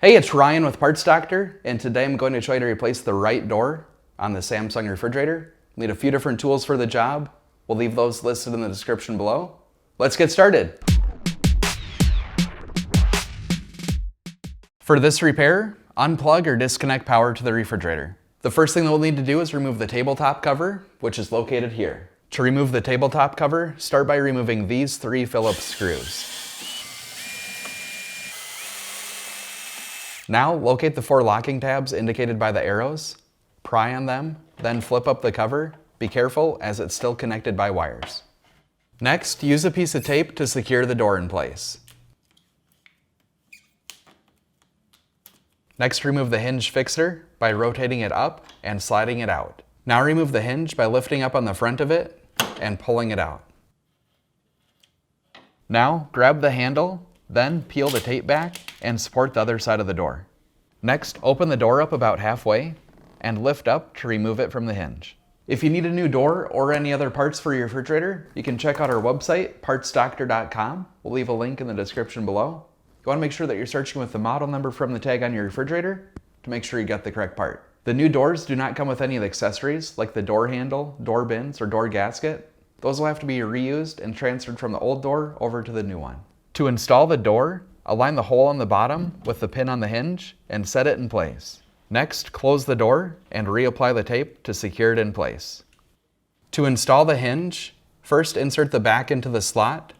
Hey, it's Ryan with Parts Doctor, and today I'm going to show you how to replace the right door on the Samsung refrigerator. You'll need a few different tools for the job. We'll leave those listed in the description below. Let's get started. For this repair, unplug or disconnect power to the refrigerator. The first thing that we'll need to do is remove the tabletop cover, which is located here. To remove the tabletop cover, start by removing these 3 Phillips screws. Now, locate the 4 locking tabs indicated by the arrows, pry on them, then flip up the cover. Be careful as it's still connected by wires. Next, use a piece of tape to secure the door in place. Next, remove the hinge fixer by rotating it up and sliding it out. Now remove the hinge by lifting up on the front of it and pulling it out. Now, grab the handle, then peel the tape back and support the other side of the door. Next, open the door up about halfway and lift up to remove it from the hinge. If you need a new door or any other parts for your refrigerator, you can check out our website, partsdoctor.com. We'll leave a link in the description below. You want to make sure that you're searching with the model number from the tag on your refrigerator to make sure you get the correct part. The new doors do not come with any of the accessories like the door handle, door bins, or door gasket. Those will have to be reused and transferred from the old door over to the new one. To install the door, align the hole on the bottom with the pin on the hinge and set it in place. Next, close the door and reapply the tape to secure it in place. To install the hinge, first insert the back into the slot,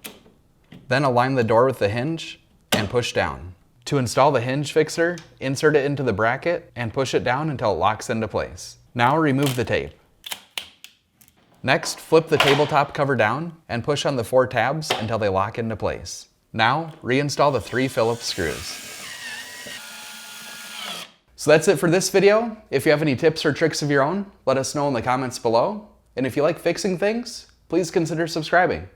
then align the door with the hinge and push down. To install the hinge fixer, insert it into the bracket and push it down until it locks into place. Now remove the tape. Next, flip the tabletop cover down and push on the 4 tabs until they lock into place. Now, reinstall the 3 Phillips screws. So that's it for this video. If you have any tips or tricks of your own, let us know in the comments below. And if you like fixing things, please consider subscribing.